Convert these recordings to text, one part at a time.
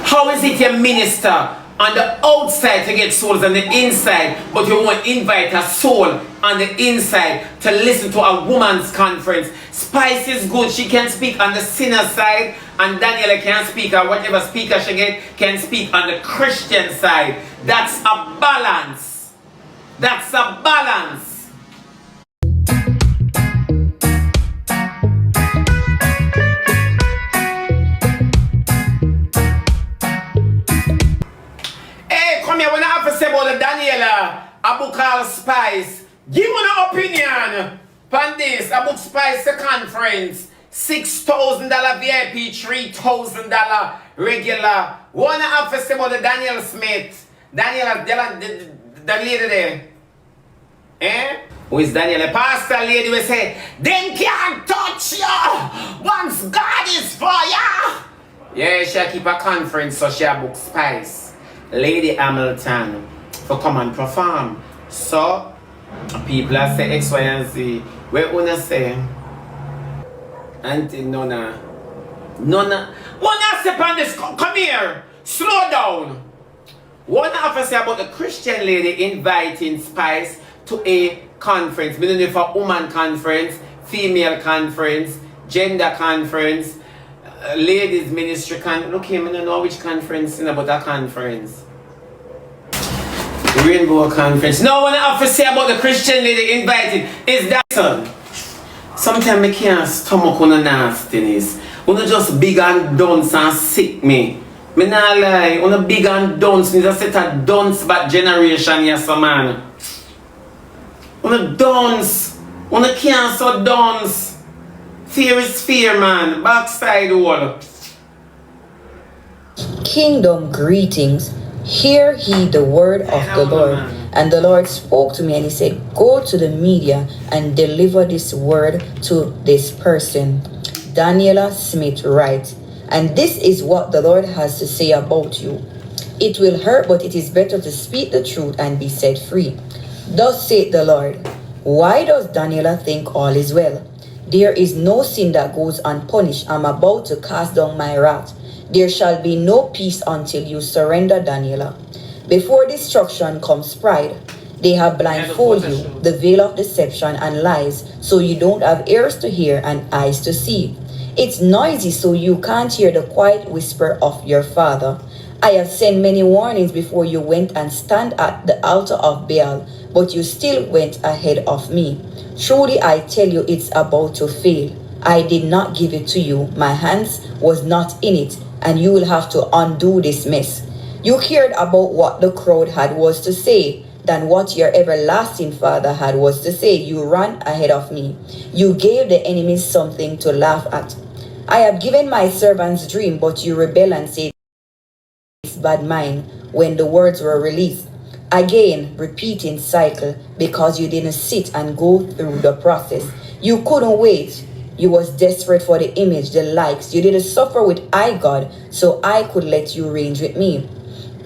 How is it you minister on the outside to get souls on the inside, but you won't invite a soul on the inside to listen to a woman's conference? Spice is good. She can speak on the sinner side, and Daniela can speak, or whatever speaker she get can speak on the Christian side. That's a balance. That's a balance. When I have to say about the Daniella, a book called Spice, give me an opinion on this. A book Spice, the conference, $6,000 VIP, $3,000 regular. What I have to say about the Daniel Smith, Daniella, the lady there, who is Daniella? Pastor lady will say, them can't touch you once God is for you. Yeah, she keep a conference, so she a book Spice. Lady Hamilton for come and perform. So people are say X, Y, and Z. Where una say Auntie Nona step on this, come here, slow down. One have to say about the Christian lady inviting Spice to a conference. We don't know if a woman conference, female conference, gender conference, ladies ministry look here, I don't know which conference in about a conference. Rainbow conference. No one I have to say about the Christian lady invited is that son. Sometimes I can't stomach on the nastiness. When you just big and dunce and sick me. Me not lie, when you big and dunce, need a set of dunce back generation, yes man. When you dunce, when you can't so dunce. Fear is fear, man. Backside wall. Kingdom greetings. Hear ye the word of the Lord. And the Lord spoke to me and he said, go to the media and deliver this word to this person. Daniella Smith writes, and this is what the Lord has to say about you. It will hurt, but it is better to speak the truth and be set free. Thus saith the Lord, why does Daniella think all is well? There is no sin that goes unpunished. I'm about to cast down my wrath. There shall be no peace until you surrender, Daniella. Before destruction comes pride. They have blindfolded you, the veil of deception and lies, so you don't have ears to hear and eyes to see. It's noisy, so you can't hear the quiet whisper of your Father. I have sent many warnings before you went and stand at the altar of Baal, but you still went ahead of me. Truly I tell you, it's about to fail. I did not give it to you. My hands was not in it, and you will have to undo this mess. You cared about what the crowd had was to say than what your everlasting Father had was to say. You ran ahead of me. You gave the enemies something to laugh at. I have given my servants dream, but you rebel and say it's bad mine when the words were released. Again, repeating cycle because you didn't sit and go through the process. You couldn't wait. You was desperate for the image, the likes. You didn't suffer with I, God, so I could let you range with me.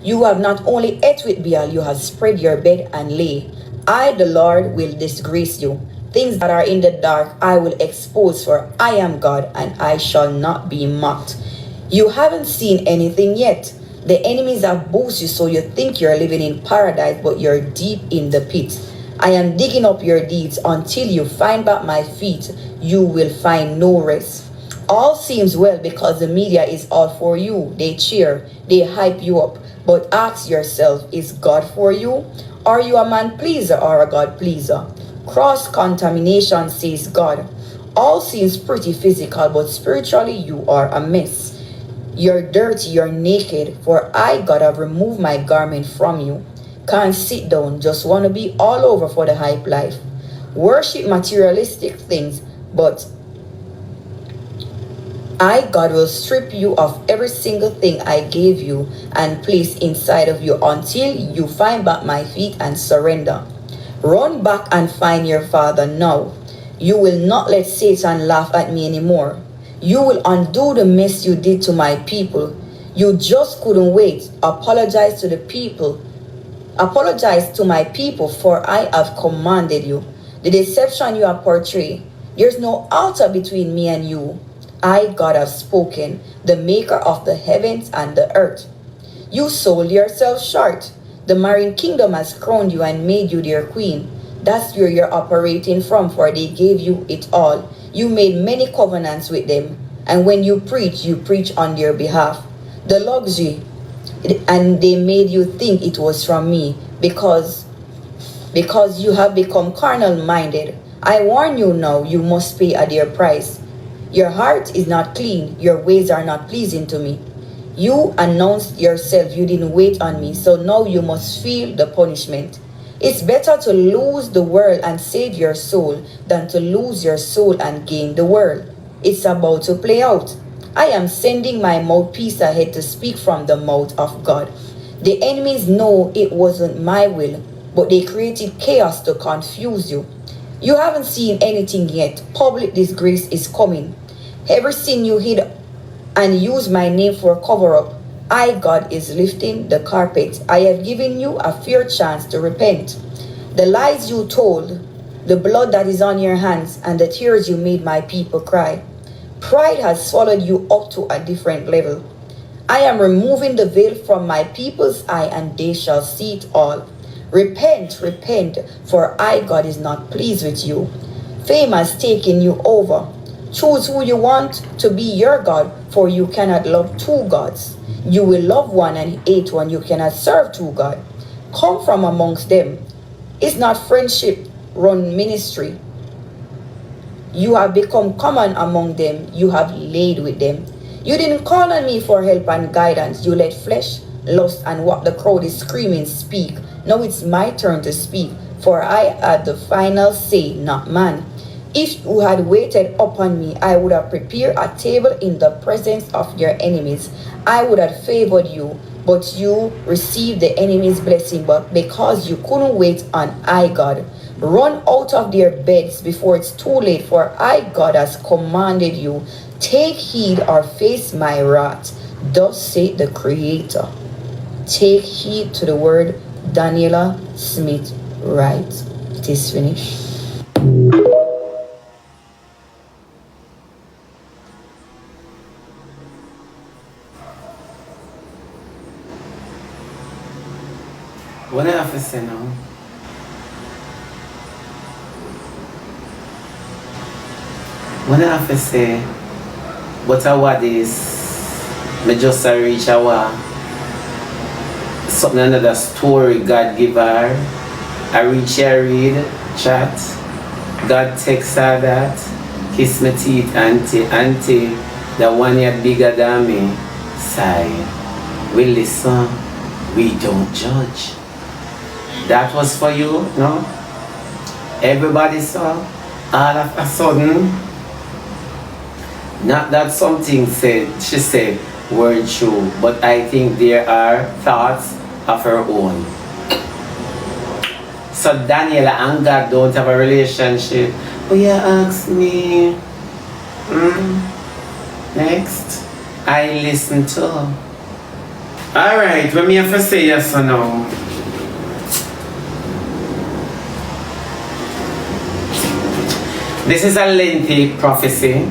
You have not only ate with Baal, you have spread your bed and lay. I, the Lord, will disgrace you. Things that are in the dark I will expose, for I am God and I shall not be mocked. You haven't seen anything yet. The enemies have boosted you so you think you're living in paradise, but you're deep in the pit. I am digging up your deeds until you find back my feet. You will find no rest. All seems well because the media is all for you. They cheer, they hype you up. But ask yourself, is God for you? Are you a man pleaser or a God pleaser? Cross-contamination, says God. All seems pretty physical, but spiritually you are a mess. You're dirty, you're naked, for I, God, have removed my garment from you. Can't sit down, just want to be all over for the hype life. Worship materialistic things, but I, God, will strip you of every single thing I gave you and place inside of you until you find back my feet and surrender. Run back and find your Father now. You will not let Satan laugh at me anymore. You will undo the mess you did to my people. You just couldn't wait. Apologize to the people. Apologize to my people, for I have commanded you. The deception you have portrayed. There's no altar between me and you. I, God, have spoken, the maker of the heavens and the earth. You sold yourself short. The marine kingdom has crowned you and made you their queen. That's where you're operating from, for they gave you it all. You made many covenants with them, and when you preach on their behalf. The luxury, and they made you think it was from me, because you have become carnal minded. I warn you now, you must pay a dear price. Your heart is not clean, your ways are not pleasing to me. You announced yourself you didn't wait on me, so now you must feel the punishment. It's better to lose the world and save your soul than to lose your soul and gain the world. It's about to play out. I am sending my mouthpiece ahead to speak from the mouth of God. The enemies know it wasn't my will, but they created chaos to confuse you. You haven't seen anything yet. Public disgrace is coming. Every sin you hid and use my name for cover up, I, God, is lifting the carpet. I have given you a fair chance to repent. The lies you told, the blood that is on your hands, and the tears you made my people cry. Pride has swallowed you up to a different level. I am removing the veil from my people's eye, and they shall see it all. Repent, repent, for I, God, is not pleased with you. Fame has taken you over. Choose who you want to be your God, for you cannot love two gods. You will love one and hate one. You cannot serve two gods. Come from amongst them. It's not friendship run ministry. You have become common among them. You have laid with them. You didn't call on me for help and guidance. You let flesh, lust, and what the crowd is screaming speak. Now it's my turn to speak, for I had the final say, not man. If you had waited upon me, I would have prepared a table in the presence of your enemies. I would have favored you, but you received the enemy's blessing. But because you couldn't wait on I, God, run out of their beds before it's too late, for I, God, has commanded you. Take heed or face my wrath. Thus saith the Creator. Take heed to the word. Daniella Smith writes. It is finished. What I have to say now? What I have to say? But what is? Me just reach our something another story God give her. I reach her read chat. God takes her that. Kiss me teeth, auntie. The one yet bigger than me. Sigh. We listen. We don't judge. That was for you, no? Everybody saw, all of a sudden, not that something she said weren't true, but I think there are thoughts of her own. So Daniella and God don't have a relationship. Oh, you ask me. Next, I listen to. Alright, when me have to say yes or no. This is a lengthy prophecy,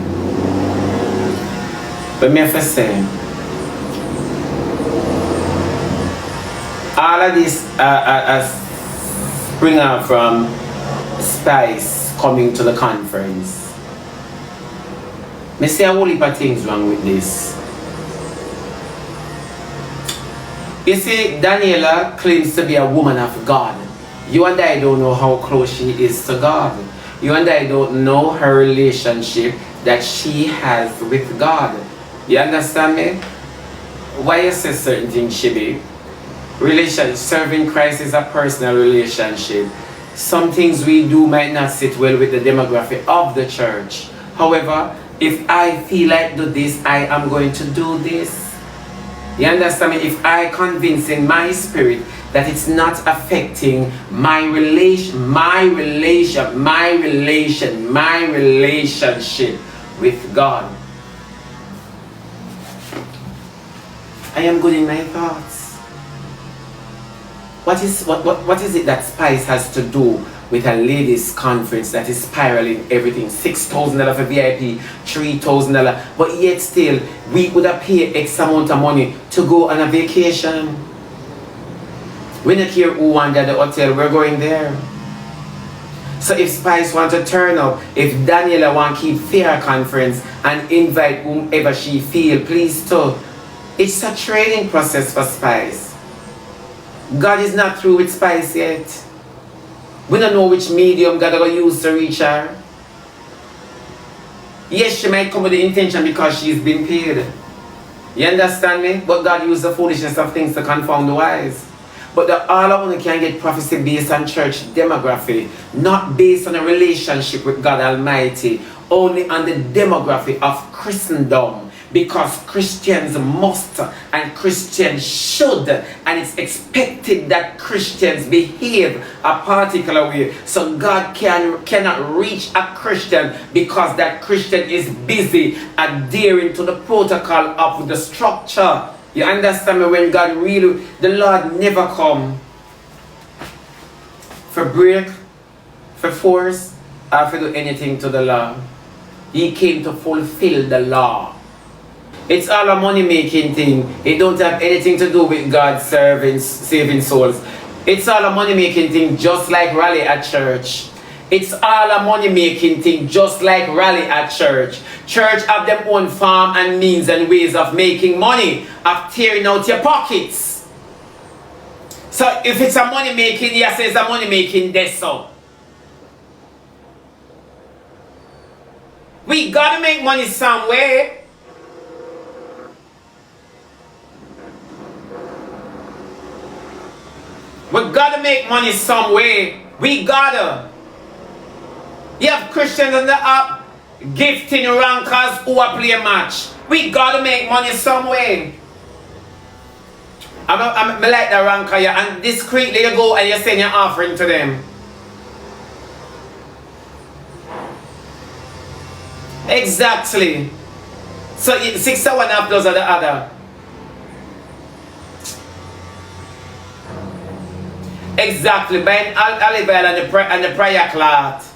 but me have to say, all of this spring out from Spice coming to the conference. Me see a whole heap of things wrong with this. You see, Daniella claims to be a woman of God. You and I don't know how close she is to God. You and I don't know her relationship that she has with God. You understand me? Why you say certain things, Shibi? Serving Christ is a personal relationship. Some things we do might not sit well with the demographic of the church. However, if I feel like do this, I am going to do this. You understand me? If I convince in my spirit that it's not affecting my relationship with God, I am good in my thoughts. What is it that Spice has to do with a ladies conference that is spiraling everything. $6,000 for VIP, $3,000. But yet still, we would have paid X amount of money to go on a vacation. We don't care who wanted the hotel, we're going there. So if Spice want to turn up, if Daniela want to keep fair conference and invite whomever she feel, please do. It's a training process for Spice. God is not through with Spice yet. We don't know which medium God will use to reach her. Yes, she might come with the intention because she's been paid. You understand me? But God used the foolishness of things to confound the wise. But the all of one can get prophecy based on church demography, not based on a relationship with God Almighty, only on the demography of Christendom. Because Christians must and Christians should, and it's expected that Christians behave a particular way. So God cannot reach a Christian because that Christian is busy adhering to the protocol of the structure. You understand me? When God really, the Lord never come for break, for force, or for do anything to the law. He came to fulfill the law. It's all a money-making thing. It don't have anything to do with God's saving souls. It's all a money-making thing, just like rally at church. It's all a money-making thing, just like rally at church. Church have their own form and means and ways of making money, of tearing out your pockets. So if it's a money-making, yes, it's a money-making, that's so. We gotta make money some way. We gotta make money some way. We gotta. You have Christians on the app gifting rankers who are play a match. We gotta make money some way. I like the ranker, and discreetly you go and you send your offering to them. Exactly. So 6 or 1/2 those are the other. Exactly, buying olive oil and the prayer cloth.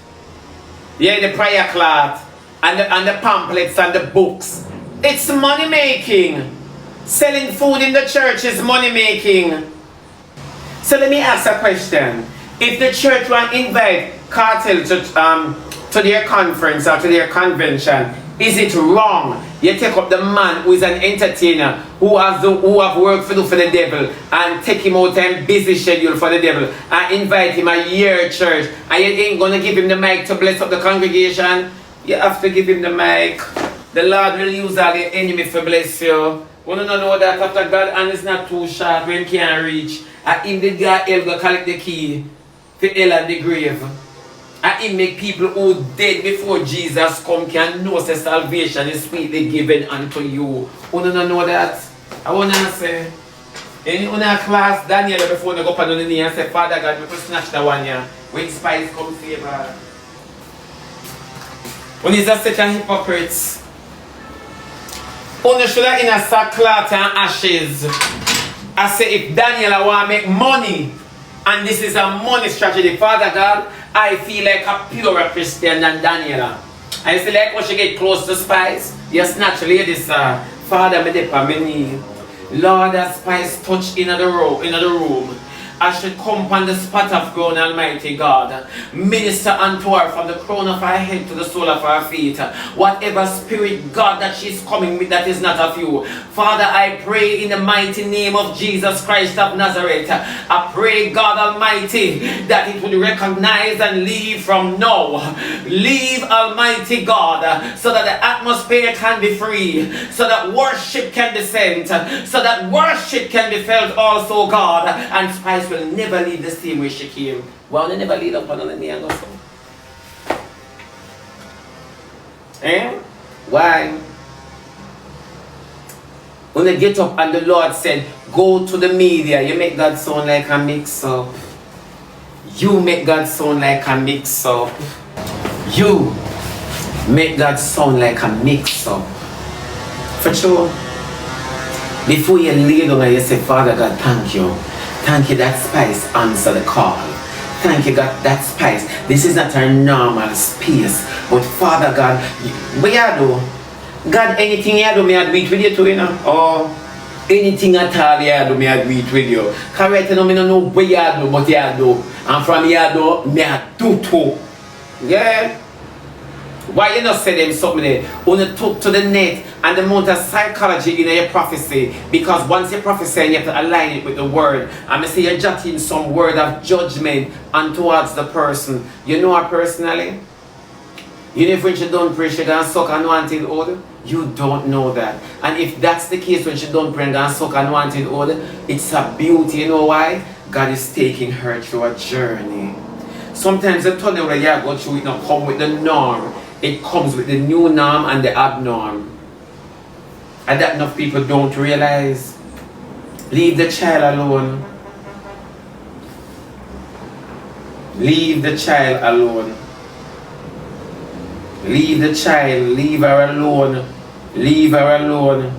Yeah, the prayer cloth and the pamphlets and the books. It's money making. Selling food in the church is money making. So let me ask a question. If the church want to invite cartel to their conference or to their convention, is it wrong you take up the man who is an entertainer, who have work to do for the devil, and take him out and busy schedule for the devil, and invite him a year church, and you ain't gonna give him the mic to bless up the congregation? You have to give him the mic. The Lord will use all the enemy to bless you. Wanna know that after God hand is not too sharp when he can't reach, and him the guy will collect the key to hell and the grave. And it make people who dead before Jesus come can know that salvation is freely given unto you. You don't know that? I want to say, in our class, Daniella before they go up on the knee and say, Father God, we could snatch that one here. When Spice come save her. When he's such a hypocrite. You should have in a sackcloth and ashes. I say, if Daniella want to make money, and this is a money strategy, Father God, I feel like a purer Christian than Daniela. I feel like when she get close to Spice, you snatch ladies, Father, me dip on my knee. Lord, as Spice touch in the room, I should come upon the spot of ground, Almighty God. Minister unto her from the crown of her head to the sole of her feet. Whatever spirit, God, that she's coming with that is not of you. Father, I pray in the mighty name of Jesus Christ of Nazareth. I pray, God Almighty, that it will recognize and leave from now. Leave, Almighty God, so that the atmosphere can be free, so that worship can descend, so that worship can be felt also, God, and Spice will never leave the same way she came. Well, they never lead up on the knee and go so. Eh? Why? When they get up and the Lord said, go to the media, you make God sound like a mix-up. You make God sound like a mix-up. You make God sound like a mix-up. For sure. Before you lay down and you say, Father God, thank you. Thank you that Spice answer the call. Thank you, God, that spice. This is not our normal space. But Father God, what you do? God, anything you do, me agree with you too, you know? Or anything at all you do, me agree with you. Because right now, I don't know what you do, but you do. And from you do, me do too. Yeah? Why you not say them something there? Only took to the net and the amount of psychology in your prophecy. Because once you prophesy, you have to align it with the word. And I say you're jotting some word of judgment and towards the person. You know her personally? You know if when she don't pray, she gonna suck unwanted oil? You don't know that. And if that's the case when she don't pray and gonna suck unwanted oil, it's a beauty. You know why? God is taking her through a journey. Sometimes the tunnel that you go through it not come with the norm. It comes with the new norm and the abnorm. And that enough people don't realize. Leave the child alone. Leave the child alone. Leave the child. Leave her alone. Leave her alone.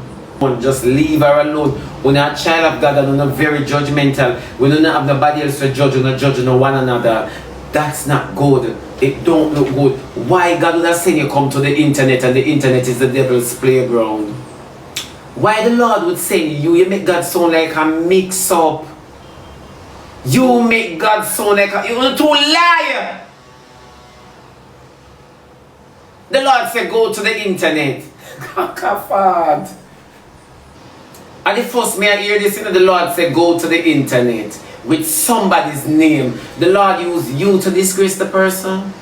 Just leave her alone. When a child of God and we're not very judgmental, we don't have nobody else to judge, we're not judging one another. That's not good. It don't look good. Why God would have said you come to the internet and the internet is the devil's playground? Why the Lord would say you make God sound like a mix-up. You make God sound like a... You're too liar. The Lord said go to the internet. God. And the first me I hear this, the Lord said go to the internet with somebody's name. The Lord used you to disgrace the person.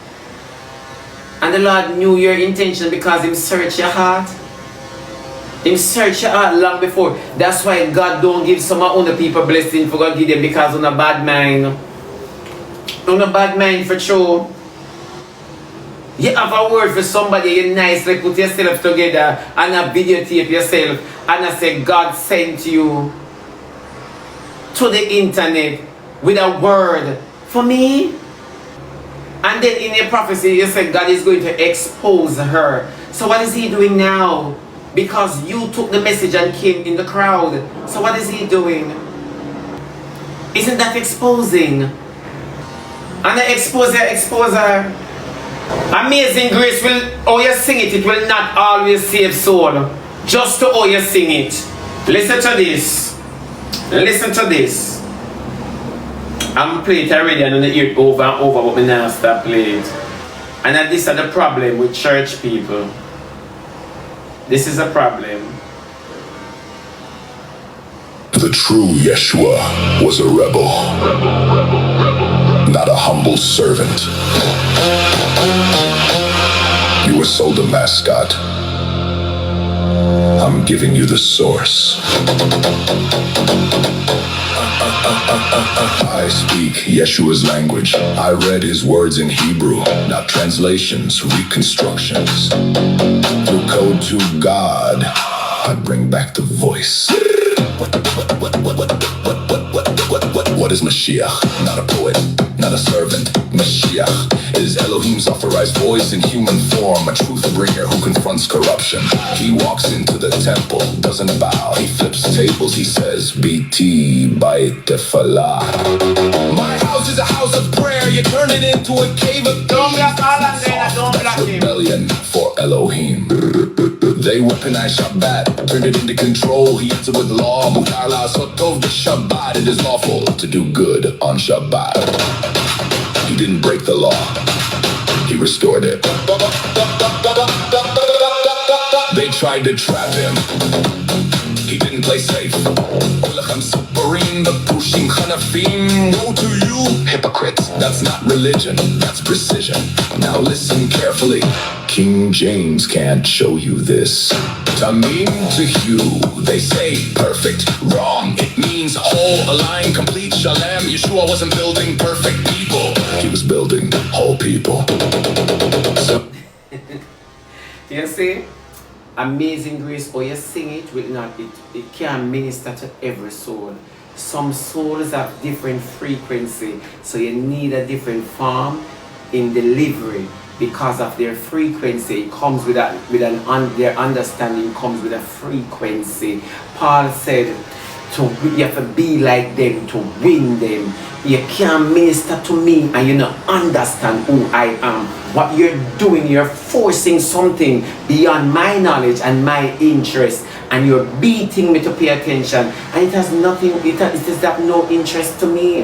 And the Lord knew your intention because Him searched your heart. Him searched your heart long before. That's why God don't give some of other people blessing for God give them because on a bad mind. On a bad mind for sure. You have a word for somebody, you nicely put yourself together and a videotape yourself and I say God sent you to the internet with a word for me. And then in your prophecy you said God is going to expose her. So what is He doing now? Because you took the message and came in the crowd. So what is He doing? Isn't that exposing? And the exposer. Amazing grace will, how you sing it, it will not always save soul. Just to how you sing it. Listen to this. Listen to this. I'm playing it already and I hear it over and over, but I now stop playing it. And that this is the problem with church people. This is a problem. The true Yeshua was a rebel, not a humble servant. You were sold a mascot. I'm giving you the source. I speak Yeshua's language. I read his words in Hebrew, not translations, reconstructions. Through code to God, I bring back the voice. What is Mashiach? Not a poet, not a servant. Mashiach is Elohim's authorized voice in human form, a truth bringer who confronts corruption. He walks into the temple, doesn't bow, he flips tables, he says, BT Bait Tefillah. My house is a house of prayer, you turn it into a cave of Don't block all and then I don't block him. rebellion for Elohim. They weaponized Shabbat, turned it into control. He answered with law. Mutar la'asot Shabbat. It is lawful to do good on Shabbat. He didn't break the law. He restored it. They tried to trap him. He didn't play safe. The pushing Hanafim. Woe to you, hypocrites. That's not religion, that's precision. Now listen carefully. King James can't show you this. Tamim to you, they say perfect, wrong. It means whole, aligned, complete, shalem. Yeshua wasn't building perfect people. He was building whole people. So You see? Amazing grace, or you sing it will not, it can minister to every soul. Some souls have different frequency, so you need a different form in delivery because of their frequency. It comes with their understanding comes with a frequency. Paul said, you have to be like them to win them. You can't minister to me and you don't understand who I am. What you're doing, you're forcing something beyond my knowledge and my interest, and you're beating me to pay attention, and it has nothing, it does have no interest to me.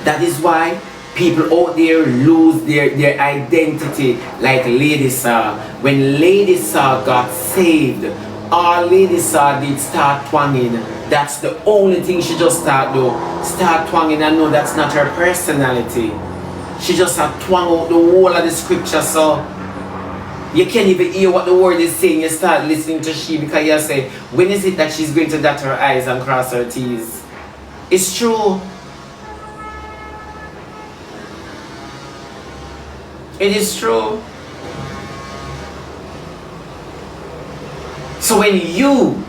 That is why people out there lose their identity, like Lady Saw. When Lady Saw got saved, all Lady Saw did start twanging. That's the only thing she just start do. Start twanging, and no, that's not her personality. She just had twang out the whole of the scripture, so you can't even hear what the word is saying. You start listening to she, because you say, when is it that she's going to dot her I's and cross her T's? It's true. It is true. So when you,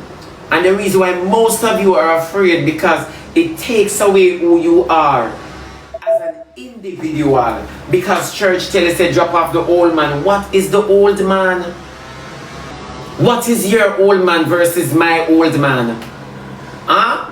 and the reason why most of you are afraid, because it takes away who you are as an individual. Because church tell us to drop off the old man. What is the old man? What is your old man versus my old man? Huh?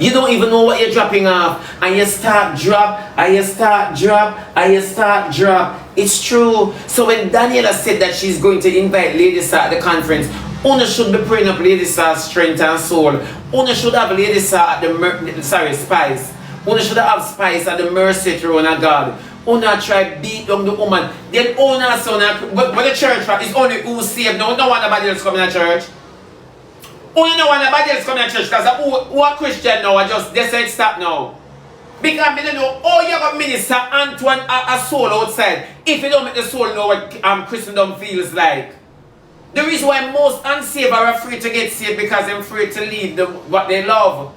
You don't even know what you're dropping off, and you start drop, and you start drop, and you start drop. It's true. So when Daniella said that she's going to invite Lady Saw at the conference, Una should be praying up Lady Saw's strength and soul. Una should have Lady Saw at the Spice. Una should have Spice at the mercy throne of God. Una try beat down the woman. Then Una son, but the church is only who saved. No one nobody else coming to church. Only no one nobody else coming to church, because who are Christian now, they said stop now. Because I don't know, oh, you have a minister Antoine a soul outside, if you don't make the soul know what Christendom feels like. The reason why most unsaved are afraid to get saved, because they're afraid to leave what they love.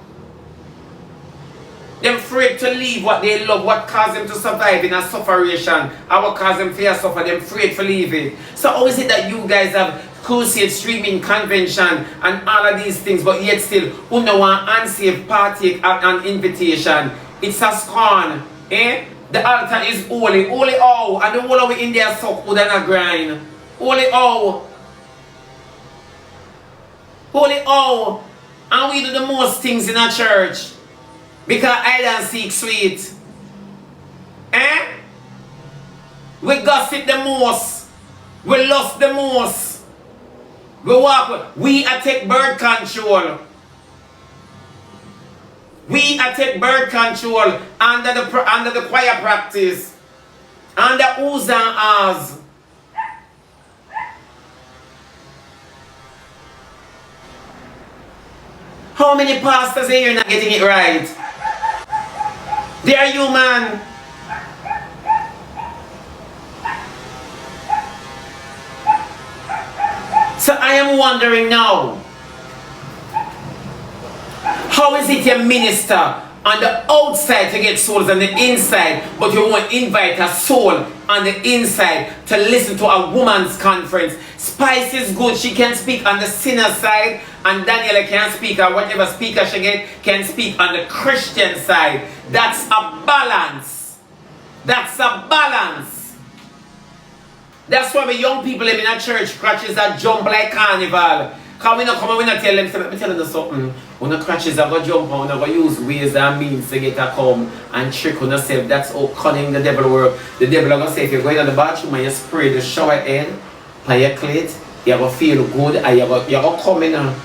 They're afraid to leave what they love, what caused them to survive in a sufferation, or what caused them to suffer. They're afraid to leave it. So how is it that you guys have crusade, streaming, convention, and all of these things, but yet still, who know one unsaved partake an invitation? It's a scorn. Eh? The altar is holy. Holy oh, and the whole of it in there suck wood and a grind. Holy oh. Holy oh. And we do the most things in a church, because hide and seek sweet. Eh? We gossip the most. We lust the most. We walk. We take birth control. We take birth control under the choir practice, under who's and ours. How many pastors are here not getting it right? They are human. So I am wondering now, how is it you minister on the outside to get souls on the inside, but you won't invite a soul on the inside to listen to a woman's conference? Spice is good, she can speak on the sinner side, and Daniella can speak, or whatever speaker she get can speak on the Christian side. That's a balance. That's a balance. That's why the young people live in a church crutches that jump like carnival. Because we not come and we not tell them, let me tell them something. When the crutches are going to jump and we use ways and means to get to come and trick on yourself. That's how cunning the devil work. The devil is going to say, if you're going to the bathroom and you spray the shower head on your clit, you're going to feel good and you're going to come in.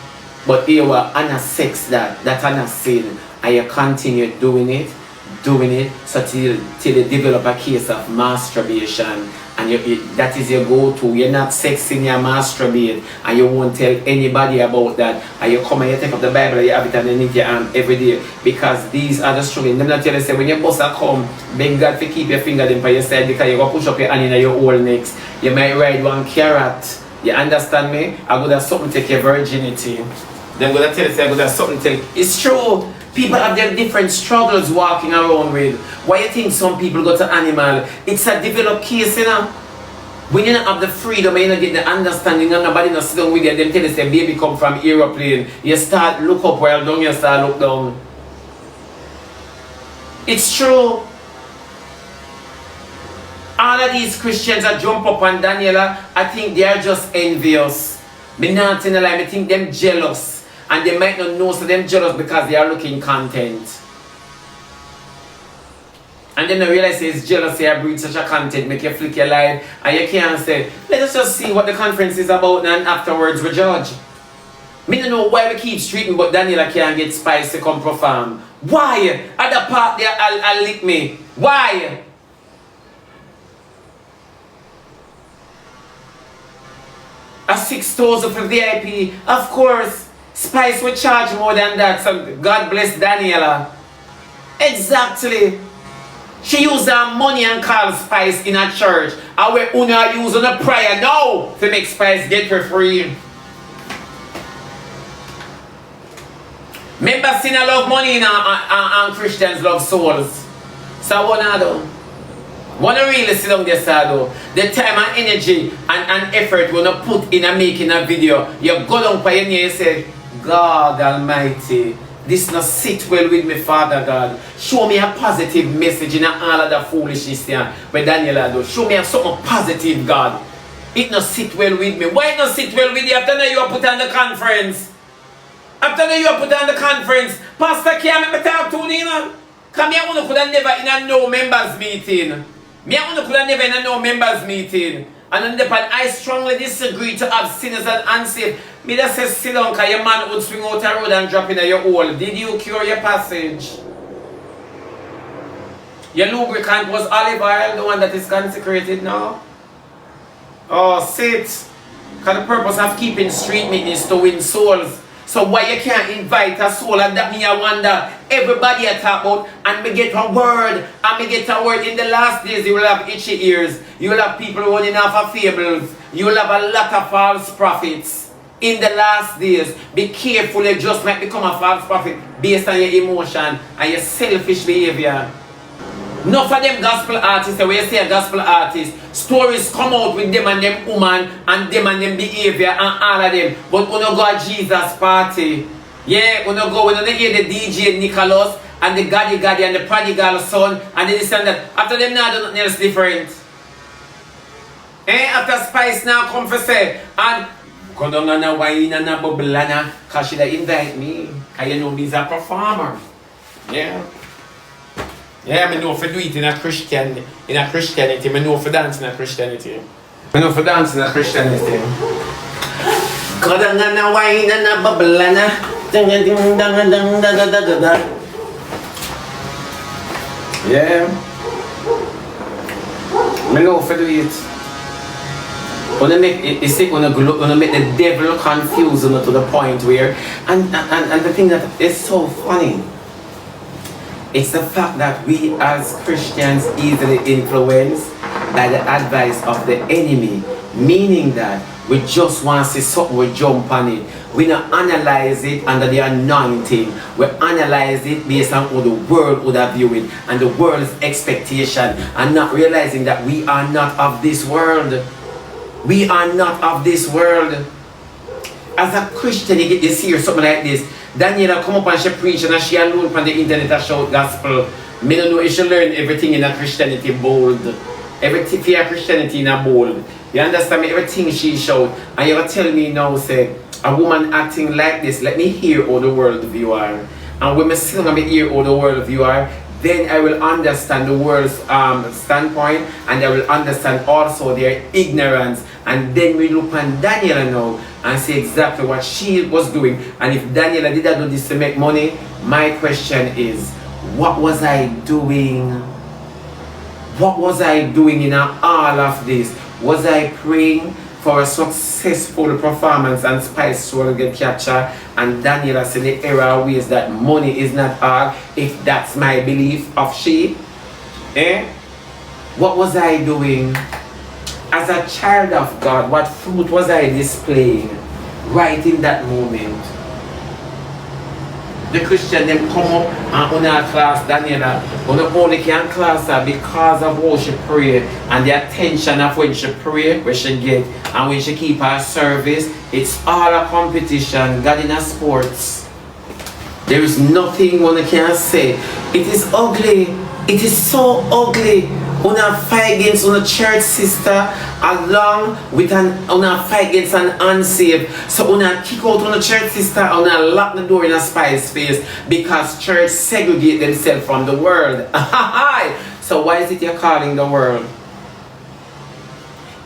But you will sex that's an sin. And you continue doing it, so till you develop a case of masturbation. And that is your go-to. You're not sexing, you masturbate, and you won't tell anybody about that. And you come and you take up the Bible and you have it underneath your arm every day. Because these are the struggling. Them not tell you, say, when your boss come, beg God to keep your finger them by your side, because you're going to push up your hand in your whole necks. You might ride one carrot. You understand me? I'm going to have something to take your virginity. Then I'm going to tell you, say, I'm going to have something to take. It's true. People have their different struggles walking around with. Why you think some people go to animal? It's a developed case, you know. When you don't have the freedom and you don't get the understanding, and nobody not sit down with you, them tell you say baby come from aeroplane. You start look up while down, you start look down. It's true. All of these Christians that jump up on Daniella, I think they are just envious. Me not in a lie, me think them jealous. And they might not know so them jealous because they are looking content. And then I realize it's jealousy I breed such a content, make you flick your life, and you can't say, let us just see what the conference is about and afterwards we judge. Me don't know why we keep streeting but Daniela can't get Spice to come perform. Why? Other part there I'll lick me. Why? A 6,000 for VIP, of course. Spice will charge more than that, so God bless Daniela. Exactly. She used her money and call Spice in a church. And we Una use on a prayer now to make Spice get for free. Remember, sinner love money and Christians love souls. So what I do? Wanna really sit down there, though. The time and energy and effort when you put in making a video, you go down for your knee and say, God Almighty, this not sit well with me, Father God. Show me a positive message in all of the foolishness there. But Daniela do. Show me something positive, God. It not sit well with me. Why not sit well with you after now you are put on the conference? After now you are put on the conference, Pastor can't make me talk to you. Come here, I could have never in a no members meeting. Me I could have never in a no members meeting. And then I strongly disagree to have sinners and unsafe. Me just say sit down because your man would swing out a road and drop in your hole. Did you cure your passage? Your lubricant was olive oil, the one that is consecrated now? Oh, sit. Because the purpose of keeping street meetings is to win souls. So why you can't invite a soul? And that me I wonder, everybody I talk about, and me get a word, and me get a word. In the last days you will have itchy ears, you will have people running off of fables, you will have a lot of false prophets. In the last days, be careful, you just might become a false prophet based on your emotion and your selfish behavior. Enough of them gospel artists, when you say a gospel artist, stories come out with them and them woman and them behavior and all of them. But when you go to Jesus party, yeah, when you hear the DJ Nicholas and the Gaddy and the prodigal son and this and that, after them now do nothing else different. After Spice now come for say, and go down on a wine and a bubble and because she invite me, because you know me's a performer. Yeah. Yeah, I know for do it in a Christianity. I know for dance in a Christianity. I know for dance in a Christianity. God and a wine and a bubble and a yeah. I know for do it. When you make it's like when you make the devil confused to the point where and the thing that is so funny. It's the fact that we as Christians easily influenced by the advice of the enemy, meaning that we just want to see something, we jump on it. We don't analyze it under the anointing. We analyze it based on how the world would have viewed it and the world's expectation, and not realizing that we are not of this world. We are not of this world. As a Christian, you get to hear something like this. Daniela come up and she preach and she alone on the internet and shout gospel. Me don't know if she learn everything in a Christianity bold. Everything for Christianity in a bold. You understand me? Everything she shout. And you tell me now, say, a woman acting like this, let me hear how the world view are. And when I still let me hear how the world view are, then I will understand the world's standpoint, and I will understand also their ignorance. And then we look on Daniela now and see exactly what she was doing. And if Daniela did not do this to make money, my question is, what was I doing? What was I doing in all of this? Was I praying for a successful performance and Spice will get captured? And Daniela said the error ways that money is not all, if that's my belief of she. What was I doing? As a child of God, what fruit was I displaying right in that moment? The Christian them come up and on our class Daniela, on only can class her because of how she pray and the attention of when she pray, where she get, and when she keep her service. It's all a competition, God in a sports. There is nothing one can say. It is ugly. It is so ugly. Una fight against una church sister along with una fight against an unsaved. So una kick out una church sister and una lock the door in a spy's face because church segregate themselves from the world. So why is it you're calling the world?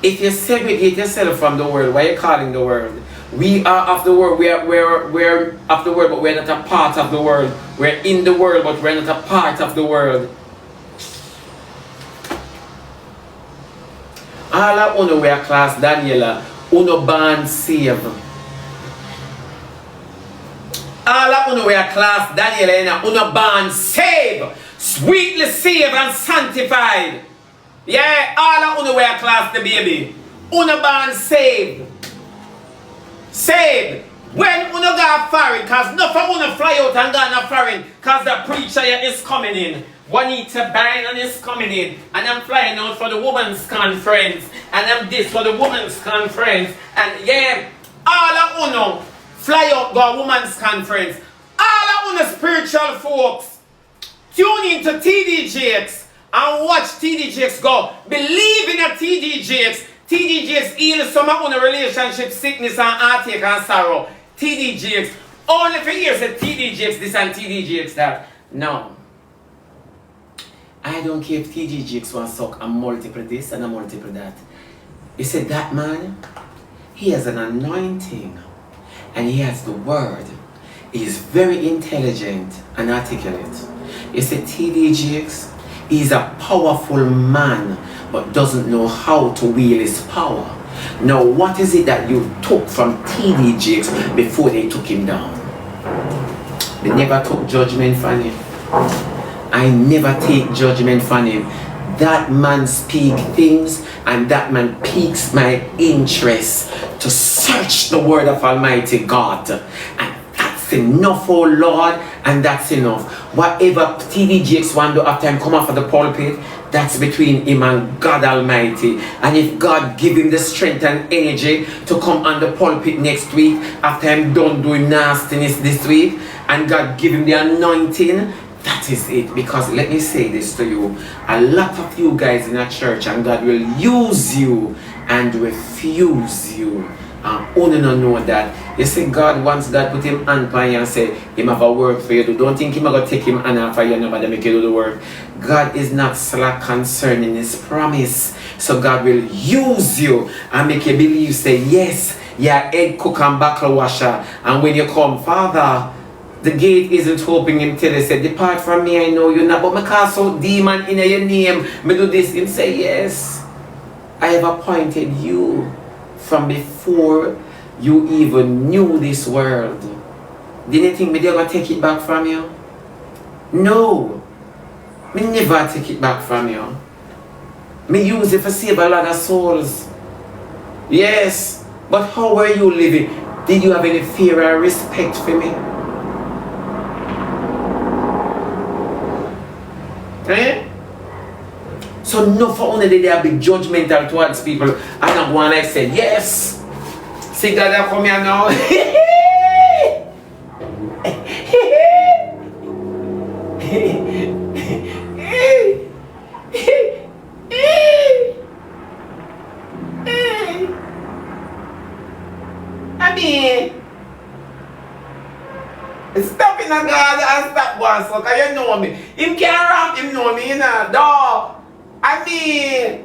If you segregate yourself from the world, why are you calling the world? We are of the world. We're of the world, but we're not a part of the world. We're in the world, but we're not a part of the world. All of uno wear class Daniella, uno band save. All of uno wear class Daniella, uno band save, sweetly saved and sanctified. Yeah, all of uno wear class the baby. Uno band saved. Saved. When uno go foreign, cause not for uno fly out and go no foreign, cause the preacher is coming in. Juanita Bynum is coming in, and I'm flying out for the women's conference, and I'm this for the women's conference, and yeah, all of uno fly out go women's conference. All of uno spiritual folks tune into TDJX and watch TDJX go. Believe in a TDJX. TDJX heal some of uno relationship sickness and heartache and sorrow. TDJX only for years say TDJX this and TDJX that. No. I don't care if TDJX wants to suck a multiple this and a multiple that. You said that man, he has an anointing and he has the word. He is very intelligent and articulate. You said TDJX, he is a powerful man but doesn't know how to wield his power. Now what is it that you took from TDJX before they took him down? They never took judgment from him. I never take judgment from him. That man speak things and that man piques my interest to search the word of Almighty God. And that's enough, oh Lord, and that's enough. Whatever TDJX want to do after him come off of the pulpit, that's between him and God Almighty. And if God give him the strength and energy to come on the pulpit next week after I'm done doing nastiness this week, and God give him the anointing, that is it. Because let me say this to you, a lot of you guys in a church and God will use you and refuse you. And only not know that. You see, God wants God put him on you and say, him have a work for you to do. Don't think him going to take him on for you and nobody make you do the work. God is not slack concerning his promise. So God will use you and make you believe, say, yes, you're egg cook and buckle washer. And when you come, Father, the gate isn't opening him till they say, depart from me, I know you not. But I cast out demon in your name. Me do this. Him say, yes, I have appointed you from before you even knew this world. Didn't you think me they're going to take it back from you? No. Me never take it back from you. Me use it to save a lot of souls. Yes. But how were you living? Did you have any fear or respect for me? Eh? So no for only they are big judgmental towards people. And I'm one I said, yes. See God I come here now. I mean, stop in a God and stop one so cause you know me. Him can't rap, him know me, you know. Dog. I mean,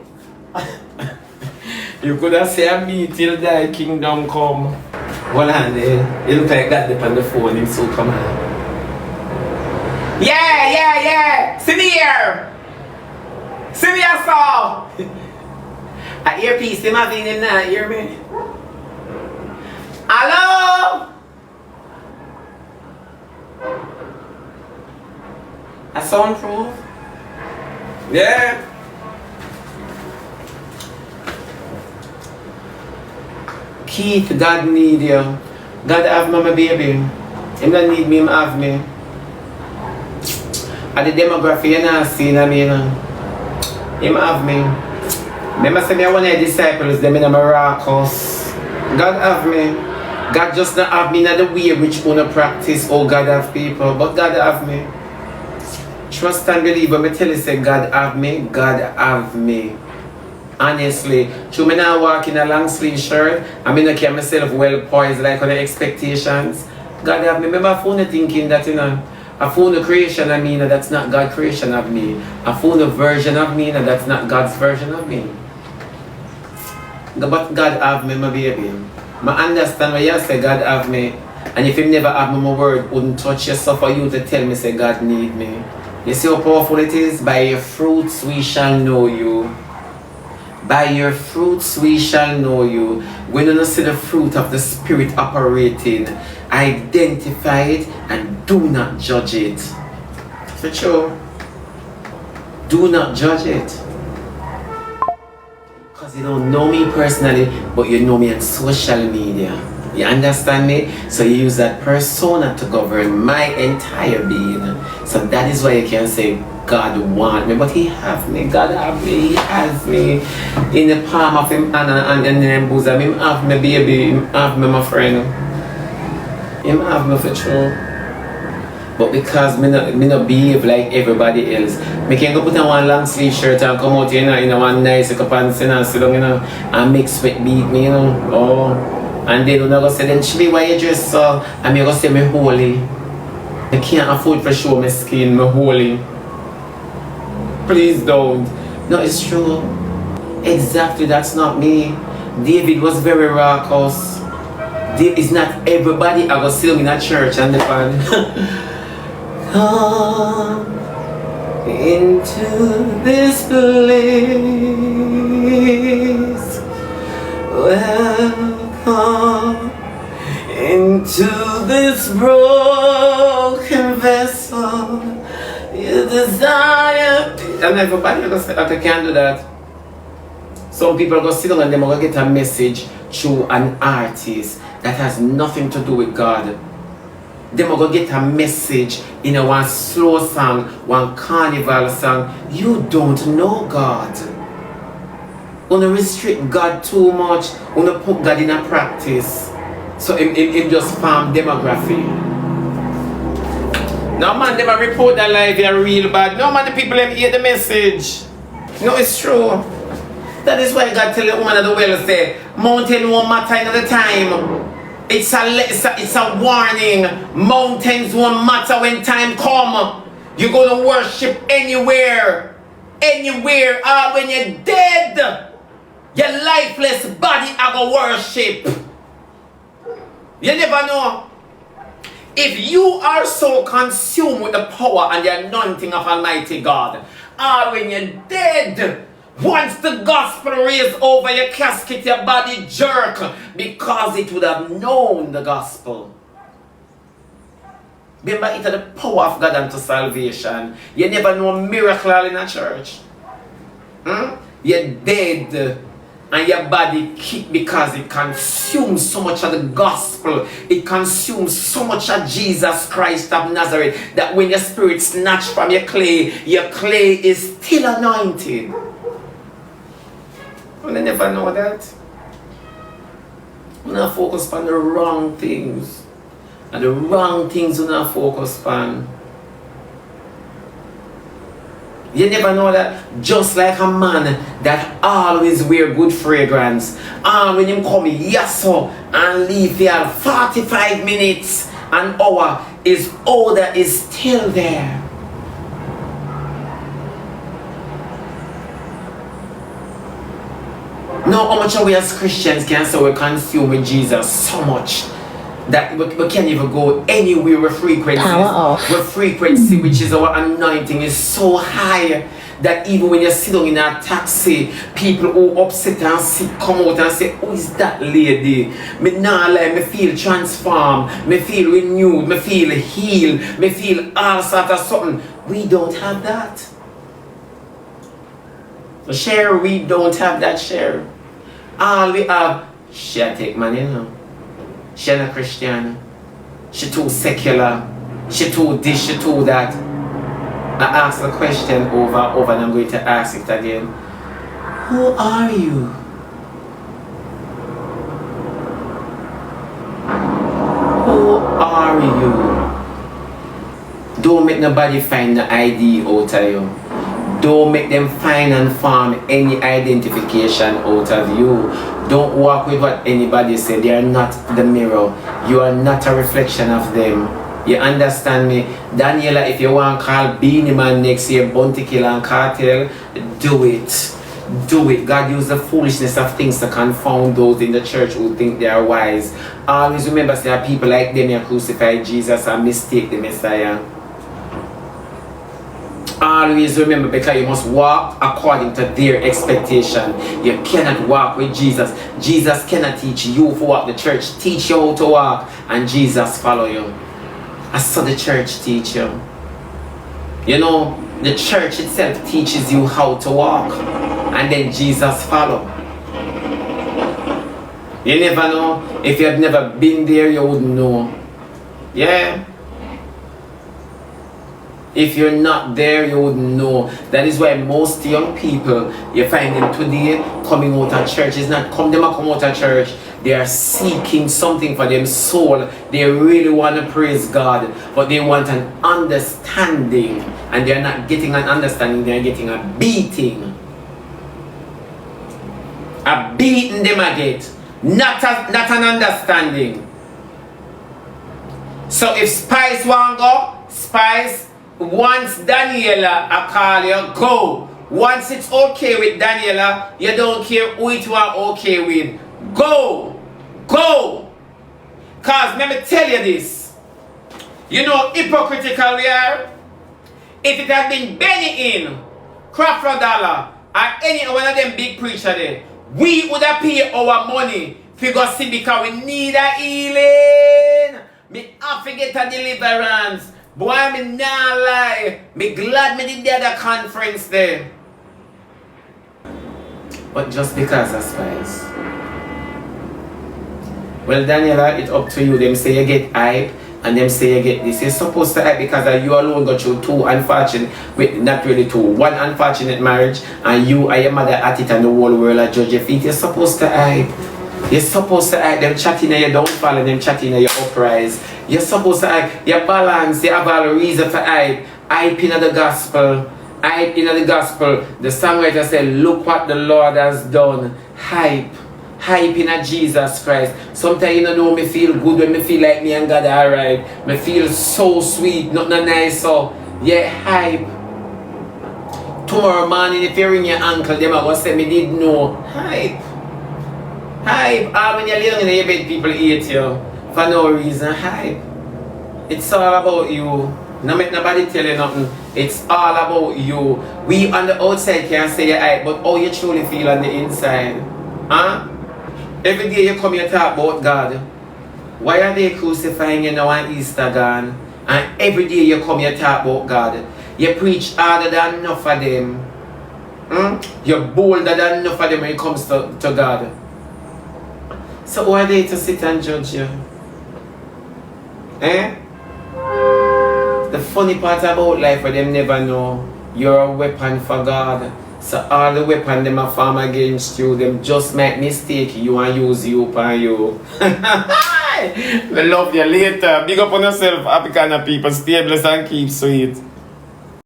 you could have said me till thy kingdom come. Hold on there. You look like that dip on the phone, him so come on. Yeah. See me here. See me here, saw. I earpiece him having him now, hear me? Hello? A soundproof? Yeah. Keith, God need you. God have me, my baby. Him don't need me, him have me. At the demography, you know, see, I mean, him have me. Remember, say me one of the disciples, them in a miracles. God have me. God just not have me in the way which wanna practice. Oh, God have people, but God have me. Trust and believe. When I tell you, say, God have me, God have me. Honestly, through me now walk in a long sleeve shirt, I mean I keep myself well poised like on the expectations. God have me. Remember I found the thinking that, you know, I found the creation of me, and that's not God's creation of me. I found the version of me, and that's not God's version of me. But God have me, my baby. I understand what you say, God have me. And if Him never have me, my word wouldn't touch you, so for you to tell me, say, God need me. You see how powerful it is? By your fruits we shall know you. By your fruits we shall know you. When you see the fruit of the Spirit operating, identify it and do not judge it. For sure. Do not judge it. Because you don't know me personally, but you know me on social media. You understand me? So you use that persona to govern my entire being. So that is why you can say, God want me, but He have me. God have me. He has me in the palm of Him and in the bosom. Him have me, baby. Him have me, my friend. Him have me for true. But because me not behave like everybody else, me can go put on one long sleeve shirt and come out, you know, in one nice pants, you know, sit down, you know, and make sweat beat me, you know. Oh, and then when I go say, then Chibi, why you dress so? And me go say, me holy. I can't afford to show my skin, me holy. Please don't. No, it's true. Exactly, that's not me. David was very raucous. It's not everybody I go sit in a church and the fan. Come into this place. Welcome into this broken vessel. You desire. And everybody I can't do that. Some people go sit down and they're going to get a message through an artist that has nothing to do with God. They're going to get a message in a one slow song, one carnival song. You don't know God. You don't restrict God too much. You don't put God in a practice. So it just farm demography. No man, them report that life are real bad. No man, the people them hear the message. No, it's true. That is why God tell the woman of the well say, mountain won't matter another time. It's a warning. Mountains won't matter when time come. You're gonna worship anywhere. Anywhere. When you're dead, your lifeless body are gonna worship. You never know. If you are so consumed with the power and the anointing of Almighty God, when you're dead, once the gospel raised over your casket, your body jerk because it would have known the gospel. Remember, it's the power of God unto salvation. You never know a miracle in a church. You're dead. And your body kick because it consumes so much of the gospel. It consumes so much of Jesus Christ of Nazareth that when your spirit snatched from your clay is still anointed. You never know that. You not focus on the wrong things. And the wrong things you not focus on. You never know that. Just like a man that always wear good fragrance, and when him come yes sir, and leave there 45 minutes, an hour, his odor is still there. Now how much are we as Christians can say we consume with Jesus so much that we can't even go anywhere with frequency. Where frequency, which is our anointing, is so high that even when you sit down in a taxi, people who upset and sick come out and say, who is that lady? Me nah lie, me feel transformed, me feel renewed, me feel healed, me feel all sort of something. We don't have that. So share, we don't have that share. All we have, she take money now. She not Christian. She too secular. She too this, she too that. I asked the question over and I'm going to ask it again. Who are you? Who are you? Don't make nobody find the ID out of you. Don't make them find and form any identification out of you. Don't walk with what anybody say. They are not the mirror. You are not a reflection of them. You understand me? Daniela, if you want to call Beanie Man next year, Bounty Killer and Cartel, do it. Do it. God used the foolishness of things to confound those in the church who think they are wise. Always remember, there are people like them who crucify Jesus and mistake the Messiah. Always remember, because you must walk according to their expectation. You cannot walk with Jesus. Jesus cannot teach you for what the church teach you how to walk, and Jesus follow you. I saw the church teach you. You know, the church itself teaches you how to walk, and then Jesus follow. You never know. If you have never been there, you wouldn't know. Yeah. If you're not there, you wouldn't know. That is why most young people, you find them today coming out of church. It's not them come out of church. They are seeking something for them soul. They really want to praise God, but they want an understanding. And they're not getting an understanding, they're getting a beating. A beating them I get. Not an understanding. So if Spice want go, Spice, once Daniela I call you, go. Once it's okay with Daniela, you don't care who it was okay with. Go. Go. Cause let me tell you this. You know hypocritical we are. If it had been Benny in, Crawford Dollar, or any one of them big preacher there, we would have paid our money to go see because we need a healing. Me have to get a deliverance. Boy, me nah lie. Me glad me did the other conference there. But just because of Spice. Well, Daniela, it's up to you. Them say you get hype, and them say you get this. You're supposed to hype because you alone got through one unfortunate marriage, and you and your mother at it, and the whole world are judge your feet. You're supposed to hype. You're supposed to hype. Them chatting at your downfall and them chatting at your uprise. You're supposed to hype. Your balance, you have all reason for hype. Hype in the gospel. Hype in the gospel. The songwriter said, look what the Lord has done. Hype. Hype in a Jesus Christ. Sometimes you know me feel good when me feel like me and God are alright. Me feel so sweet, not nice. So yeah, hype. Tomorrow morning if you ring your uncle, them are gonna say me did know. Hype. Hype. When you're living in your bed, people hate you for no reason. Hype. It's all about you. No make nobody tell you nothing. It's all about you. We on the outside can say you're hype, but how you truly feel on the inside? Huh? Every day you come here talk about God. Why are they crucifying you now on Easter gone? And every day you come here talk about God. You preach harder than enough of them. You're bolder than enough of them when it comes to God. So who are they to sit and judge you? Eh? The funny part about life where them never know you're a weapon for God. So all the weapons them a form against you, them just make mistake you and use you upon you. I love you later. Big up on yourself, happy kind of people. Stay blessed and keep sweet.